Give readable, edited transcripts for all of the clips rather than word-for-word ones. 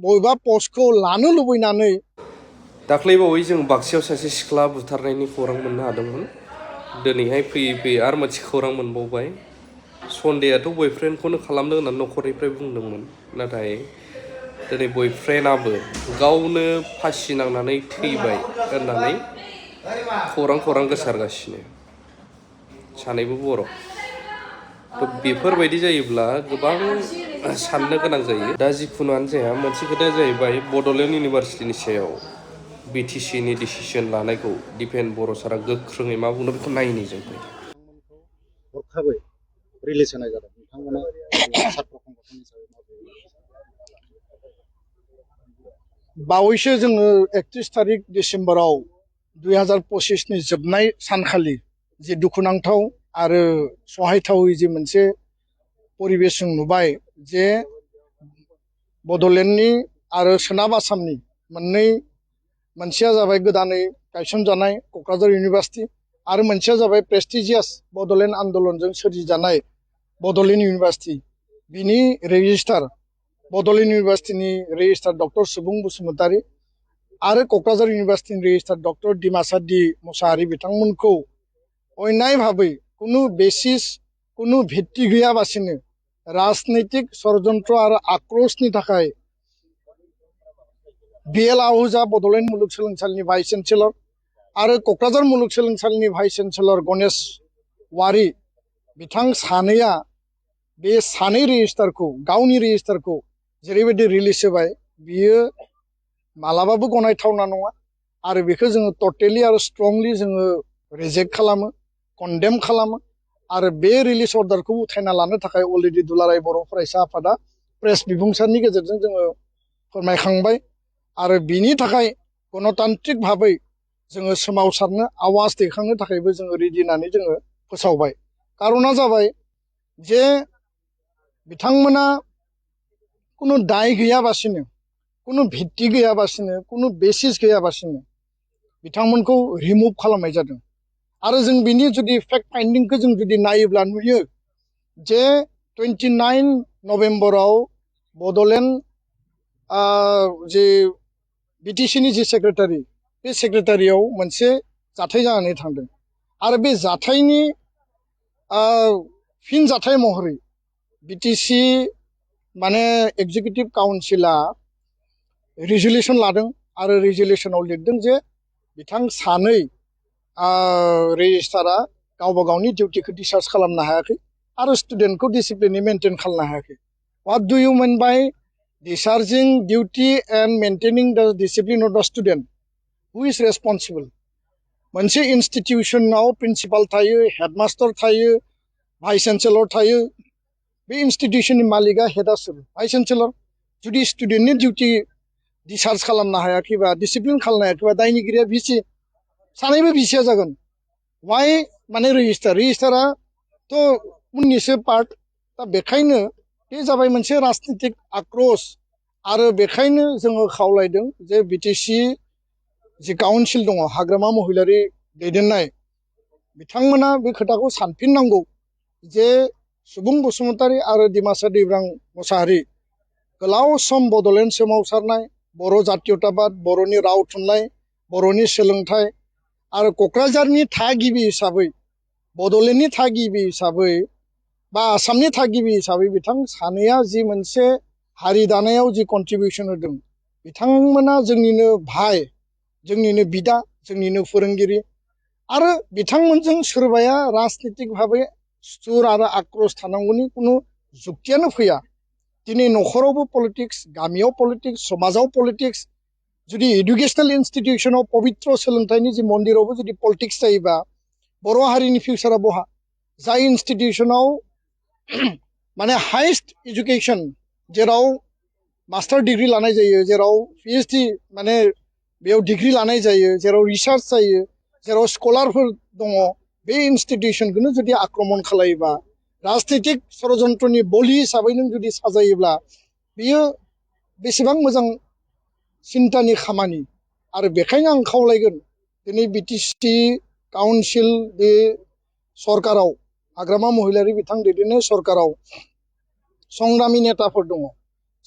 बबेबा पस्टखौ लानो लुबैनानै दाख्लैबावै जों बाक्सायाव सासे सिख्ला बुथारनायनि खौरां मोननो हादोंमोन। दिनैहाय फैयै फैयै आरो मोनसे खौरां मोनबावबाय। सन्देहआथ' बयफ्रेन्डखौनो खालामदों होननानै न'खरनिफ्राय बुंदोंमोन, नाथाय दिनै बयफ्रेन्डआबो गावनो फासि नांनानै थैबाय होननानै खौरां गोसारगासिनो, सानैबो बर'। थ' बेफोरबायदि जायोब्ला गोबां साननो गोनां जायो। दा जिखुनुआनो जाया, मोनसे खोथाया जाहैबाय बड'लेण्ड इउनिभारसिटिनि सायाव बिटिसिनि डिसिसन लानायखौ दिपेन बर' सारा गोख्रोङै मा बुंदों बेखौ नायनि जों फैदों। हरखाबै रिलिज होनाय जादों। नोंथांमोना सात्र संगठननि हिसाबै बावैसो जोङो 31 तारिख डिसेम्बराव 2025 नि जोबनाय सानखालि जे दुखुनांथाव आरो सहायथावै जे मोनसे परिबेस जों नुबाय, जे बड'लेण्डनि आरो सोनाब आसामनि मोनसेया जाबाय गोदानै गायसनजानाय क'क्राझार इउनिभार्सिटि आरो मोनसेया जाबाय प्रेस्टिजियास बड'लेण्ड आन्दलनजों सोरजिजानाय बड'लेण्ड इउनिभार्सिटि। बिनि रेजिस्ट्रार बड'लेण्ड इउनिभार्सिटिनि रेजिस्ट्रार डक्टर सुबुं बसुमतारी आरो क'क्राझार इउनिभार्सिटिनि रेजिस्ट्रार डक्टर डिमासा डि मुसाहारि बिथांमोनखौ अन्याय भाबै कुनु बेसिस कुनु भित्ति गैयाबासिनो राजनैतिक षड़यन्त्र आरो आक्रोशनि थाखाय BL आहूजा बड'लेण्ड मुलुगसोलोंसालिनि भाइस चेन्सेलर आरो क'क्राझार मुलुगसोलोंसालिनि भाइस चेन्सेलर गणेश वारी बिथां सानैया बे सानै रेजिस्टारखौ गावनि रेजिस्टारखौ जेरैबायदि रिलिज होबाय, बियो मालाबाबो गनायथावना नङा आरो बेखौ जोङो टटेलि आरो स्ट्रंलि जोङो रिजेक्ट खालामो, कन्डेम खालामो आरो बे रिलिज अर्डारखौ उथायना लानो थाखाय अलरेडि दुलाराय बर' फरायसा आफादा प्रेस बिबुंसारनि गेजेरजों जोङो फोरमायखांबाय आरो बिनि थाखाय गणतान्त्रिक भाबै जोङो सोमावसारनो आवाज दैखांनो थाखायबो जोङो रेडि होननानै जोङो फोसावबाय। कारना जाबाय जे बिथांमोना कुनु दाय गैयाबासिनो, कुनु भित्ति गैयाबासिनो, कुनु बेसिस गैयाबासिनो बिथांमोनखौ रिमुभ खालामनाय जादों। आरो जों बिनि जुदि फेक्ट फाइन्डिंखौ जों जुदि नायोब्ला नुयो जे 29 नभेम्बराव बड'लेण्ड जे बिटिसिनि जे सेक्रेटारि, बे सेक्रेटारियाव मोनसे जाथाय जानानै थांदों आरो बे जाथायनि फिन जाथाय महरै बिटिसि माने एग्जिकिउटिभ काउन्सिला रिजुलेसन लादों आरो रिजुलेसनाव लिरदों जे बिथां सानै रेजिस्ट्रारा गावबा गावनि डिउटिखौ डिस्चार्ज खालामनो हायाखै आरो स्टुडेन्टखौ डिसिप्लिनै मेनटेन खालामनो हायाखै। व्हाट डु इउ मिन बाय discharging duty and maintaining the discipline of the student? Who is responsible? मोनसे इन्स्टिटिउसनाव प्रिन्सिपाल थायो, हेडमास्टार थायो, भाइस चेन्सेलर थायो। बे इन्स्टिटिउसननि मालिकआ हेडआ सोर? Vice chancellor. जुदि स्टुडेन्टनि डिउटि डिस्चार्ज खालामनो हायाखैबा, डिसिप्लिन खालामनो हायाखैबा दायनिगिरिया भिसि, सानैबो भिसिया जागोन। वाइ माने रेजिस्टाराथ' उननिसो पार्ट। दा बेखायनो बे जाबाय मोनसे राजनितिक आक्रोश आरो बेखायनो जोङो खावलायदों जे बिटिसि जि काउन्सिल दङ, हाग्रामा महिलारि दैदेननाय, बिथांमोना बे खोथाखौ सानफिननांगौ जे सुबुं बसुमतारी आरो डिमासा दैब्रां मुसाहारि गोलाव सम बड'लेण्ड सोमावसारनाय, बर' जातीयताबाद, बर'नि राव थुनलाइ, बर'नि सोलोंथाइ आरो क'क्राझारनि थागिबि हिसाबै, बड'लेण्डनि थागिबि हिसाबै बा आसामनि थागिबि हिसाबै बिथां सानैया जि मोनसे हारि दानायाव जि कन्ट्रिबिउसन होदों, बिथांमोना जोंनिनो भाइ, जोंनिनो बिदा, जोंनिनो फोरोंगिरि आरो बिथांमोनजों सोरबाया राजनितिक भाबै सुथुर आरो आक्रोश थानांगौनि कुनु जुक्तियानो फैया। दिनै न'खरावबो पलिटिक्स, गामियाव पलिटिक्स, समाजाव पलिटिक्स, जुदि इडुकेसनेल इन्स्टिटिउसनाव पबित्र सोलोंथाइनि जि मन्दिरावबो जुदि पलिटिक्स जायोबा बर' हारिनि फिउचारा बहा? जाय इन्स्टिटिउसनाव माने हाइस्ट एजुकेसन, जेराव मास्टार डिग्री लानाय जायो, जेराव PhD माने बेयाव डिग्री लानाय जायो, जेराव रिसार्च जायो, जेराव स्कलारफोर दङ, बे इन्स्टिटिउसनखौनो जुदि आक्रमण खालायोबा, राजनितिक षड़यन्त्रनि बलि हिसाबै नों जुदि साजायोब्ला बियो बेसेबां मोजां सिन्तानि खामानि। आरो बेखायनो आं खावलायगोन दिनै बिटिसि काउन्सिल बे सरकाराव, हाग्रामा महिलारि बिथां दैदेननाय सरकाराव संग्रामि नेताफोर दङ,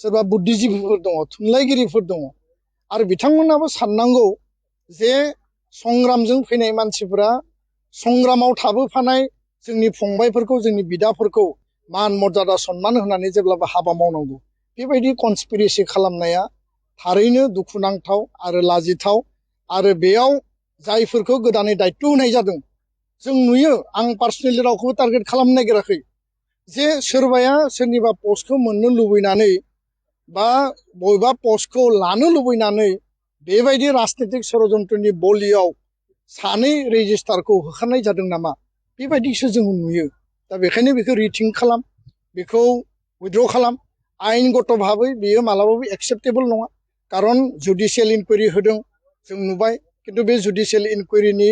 सोरबा बुद्धिजीबिफोर दङ थुनलाइगिरिफोर दङ आरो बिथांमोनाबो साननांगौ जे संग्रामजों फैनाय मानसिफोरा संग्रामाव थाबोफानाय जोंनि फंबायफोरखौ जोंनि बिदाफोरखौ मान मर्यादा सनमान होनानै जेब्लाबो हाबा मावनांगौ बेबायदि कनस्पिरेसि खालामनाया थारैनो दुखुनांथाव आरो लाजिथाव आरो बेयाव जायफोरखौ गोदानै दायित्व होनाय जादों जों नुयो आं पार्सनेलि रावखौबो टार्गेट खालामनो नागिराखै जे सोरबाया सोरनिबा पस्टखौ मोननो लुबैनानै बा बबेबा पस्टखौ लानो लुबैनानै बेबायदि राजनितिक षड़यन्त्रनि बलियाव सानै रेजिस्टारखौ होखारनाय जादों नामा बेबायदिसो जों नुयो दा बेखायनो बेखौ रिथिंक खालाम बेखौ उइथड्र खालाम आयेनगत भाबै बेयो मालाबाबो एक्सेप्टेबल नङा खारन जुडिसियेल इनकुवेरि होदों जों नुबाय खिन्थु बे जुडिसियेल इनकुवेरिनि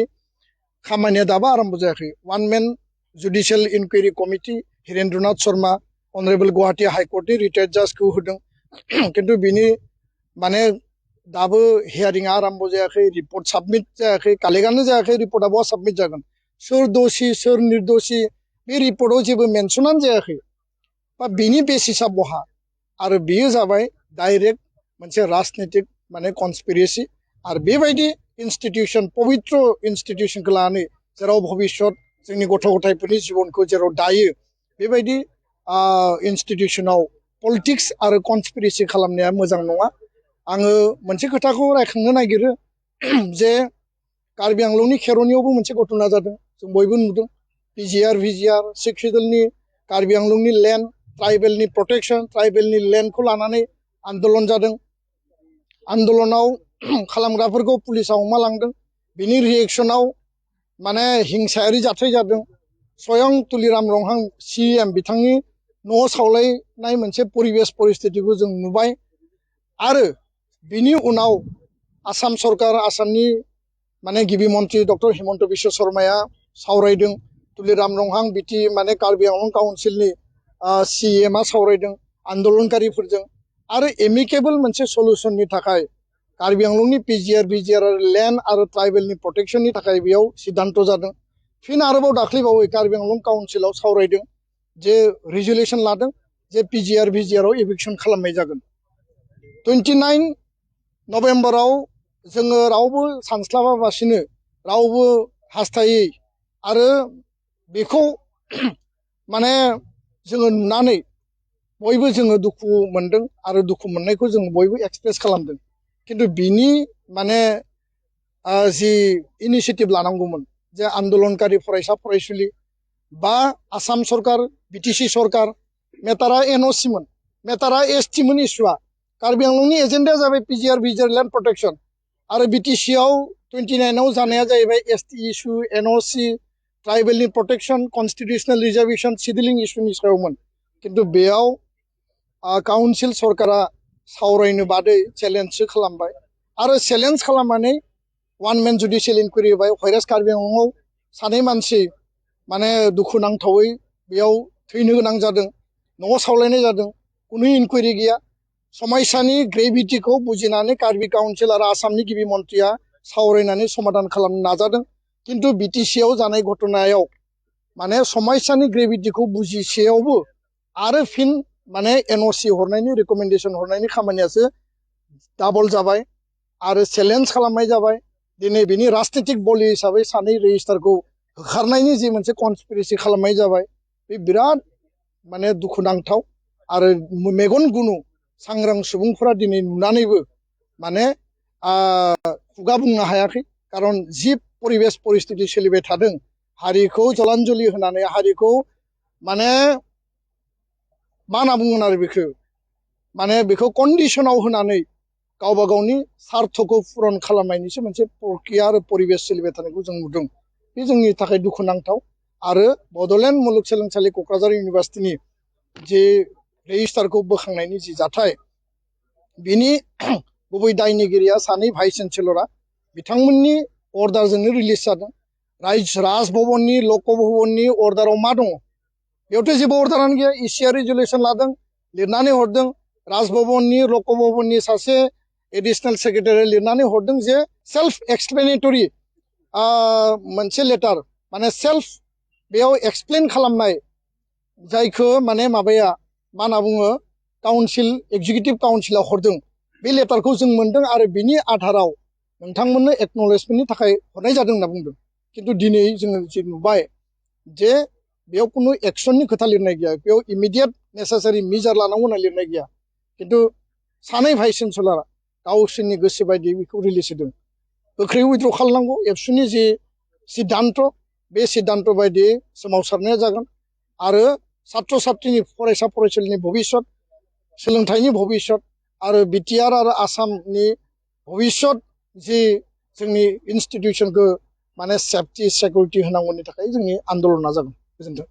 खामानिया दाबो आरम्भ जायाखै one man judicial inquiry committee Hirendranath Sharma honourable Guwahati हाइकर्टनि रिटायार्ड जाजखौ होदों खिन्थु बिनि माने दाबो हियारिंआ आरम्भ जायाखै रिपर्ट साबमिट जायाखै कालेक्टआनो जायाखै रिपर्टआ बहा साबमिट जागोन सोर दोषी सोर निर्दोषी बे रिपर्टआव जेबो मेनसनानो जायाखै बा बिनि बेसिसआ बहा आरो बेयो जाबाय डाइरेक्ट मोनसे राजनितिक माने कनस्पिरेसि आरो बेबायदि इनस्टिटिउसन पबित्र इनस्टिटिउसनखौ लानानै जेराव भबिष्यत जोंनि गथ' गथायफोरनि जिबनखौ जेराव दायो बेबायदि इनस्टिटिउसनाव पलिटिक्स आरो कनस्पिरेसि खालामनाया मोजां नङा आङो मोनसे खोथाखौ रायखांनो नागिरो जे कार्बि आंलंनि खेर'नियावबो मोनसे घटना जादों जों बयबो नुदों पिजिआर भिजिआर सिख सिडुलनि कार्बि आंलंनि लेन्ड ट्राइबेलनि प्रटेक्शन ट्राइबेलनि लेन्डखौ लानानै आन्दलन जादों आन्दलनाव खालामग्राफोरखौ पुलिसा हमना लांदों बिनि रिएक्सनाव माने हिंसायारि जाथाय जादों स्वयं तुलिराम रंहां सिएम बिथांनि न' सावलायनाय मोनसे परिबेस परिस्थितिखौ जों नुबाय आरो बिनि उनाव आसाम सरकार आसामनि माने गिबि मन्थ्रि डक्टर हिमन्त बिश्व शर्माया सावरायदों तुलिराम रंहां बिटि माने कार्बि आंलं काउन्सिलनि सिएमआ सावरायदों आन्दलनकारिफोरजों आरो एमिकेबल मोनसे सलुसननि थाखाय कार्बि आंलंनि पिजिआर भिजिआर लेन्ड आरो ट्राइबेलनि प्रटेक्शननि थाखाय बेयाव सिद्धान्त जादों फिन आरोबाव दाख्लैबावै कार्बि आंलं काउन्सिलाव सावरायदों जे रिजुलेसन लादों जे पिजिआर भिजिआराव एभिक्सन खालामनाय जागोन 29 नभेम्बराव जोङो रावबो सानस्लाबाबासिनो रावबो हास्थायै आरो बेखौ माने जोङो नुनानै बयबो जोङो दुखु मोनदों आरो दुखु मोननायखौ जों बयबो एक्सप्रेस खालामदों खिन्थु बिनि माने जि इनिसियेटिभ लानांगौमोन जे आन्दलनकारि फरायसा फरायसुलि बा आसाम सरकार बिटिसि सरकार मेटारा एनअसिमोन मेटारा एसटिमोन इस्युआ कार्बि आंलंनि एजेन्डाया जाबाय पिजिआर भिजिआर लेन्ड प्रटेक्शन आरो बिटिसिआव 29आव जानाया जाहैबाय एसटि इस्यु एनअसि ट्राइबेलनि प्रटेक्शन कन्स्टिटिउसनेल रिजार्भेशन सिडिलिं इस्युनि सायावमोन खिन्थु बेयाव काउन्सिल सरकारा सावरायनो बादै चेलेन्जसो खालामबाय आरो चेलेन्ज खालामनानै वान मेन जुडिसियेल इनकुवेरि होबाय व्हाइरास कार्बि आंलंआव सानै मानसि माने दुखुनांथावै बेयाव थैनो गोनां जादों न'आव सावलायनाय जादों कुनु इनकुवेरि गैया समायसानि ग्रेभिटिखौ बुजिनानै कार्बि काउन्सिल आरो आसामनि गिबि मन्थ्रिया सावरायनानै समाधान खालामनो नाजादों खिन्थु बिटिसिआव जानाय घटनायाव माने समायसानि ग्रेभिटिखौ बुजिसेयावबो आरो फिन माने एनअसि हरनायनि रिकमेन्डेसन हरनायनि खामानियासो डाबल जाबाय आरो चेलेन्ज खालामनाय जाबाय दिनै बिनि राजनितिक बलि हिसाबै सानै रेजिस्टारखौ होखारनायनि जि मोनसे कनस्पिरेसि खालामनाय जाबाय बे बिराद माने दुखुनांथाव आरो मेगन गुनु सांग्रां सुबुंफोरा दिनै नुनानैबो माने खुगा बुंनो हायाखै खारन जि परिबेस परिस्थिति सोलिबाय थादों हारिखौ जलान्जलि होनानै हारिखौ माने मा होनना बुंगोन आरो बेखौ माने बेखौ कन्डिसनाव होनानै गावबा गावनि सार्थखौ पुरन खालामनायनिसो मोनसे प्रक्रिया आरो परिबेस सोलिबाय थानायखौ जों नुदों बे जोंनि थाखाय दुखुनांथाव आरो बड'लेण्ड मुलुगसोलोंसालि क'क्राझार इउनिभार्सिटिनि जे रेजिस्टारखौ बोखांनायनि जि जाथाय बिनि गुबै दायनिगिरिया सानै भाइस चेन्सेलरा बिथांमोननि अर्डारजोंनो रिलिज जादों राजभवननि लक भवननि अर्डाराव मा दङ बेयावथ' जेबो अर्डारानो गैया इसिआ रिजुलेसन लादों लिरनानै हरदों राजभवननि लक भवननि सासे एडिशनेल सेक्रेटारि लिरनानै हरदों जे सेल्फ एक्सप्लेनेटरि मोनसे लेटार माने सेल्फ बेयाव एक्सप्लेन खालामनाय जायखौ माने माबाया मा होनना बुङो काउन्सिल एक्जिकिउटिभ काउन्सिला हरदों बे लेटारखौ जों मोनदों आरो बिनि आधाराव नोंथांमोननो एक्न'लेजमेन्टनि थाखाय हरनाय जादों होनना बुंदों खिन्थु दिनै जोङो जि नुबाय जे बेयाव खुनु एक्सननि खोथा लिरनाय गैया बेयाव इमिडियेट नेसेसारि मेजार लानांगौ होनना लिरनाय गैया खिन्थु सानै भाइस चेन्सेलरा गावसोरनि गोसो बायदियै बेखौ रिलिज होदों गोख्रै उइथ्र' खालामनांगौ एबसुनि जि सिद्धान्त बे सिद्धान्त बायदियै सोमावसारनाया जागोन आरो सात्र सात्रिनि फरायसा फरायसुलिनि भबिष्यत सोलोंथाइनि भबिष्यत आरो बिटिआर आरो आसामनि भबिष्यत जि जोंनि इनस्टिटिउसनखौ माने सेफटि सिकिउरिटि होनांगौनि थाखाय जोंनि आन्दलना जागोन गोजोन्थों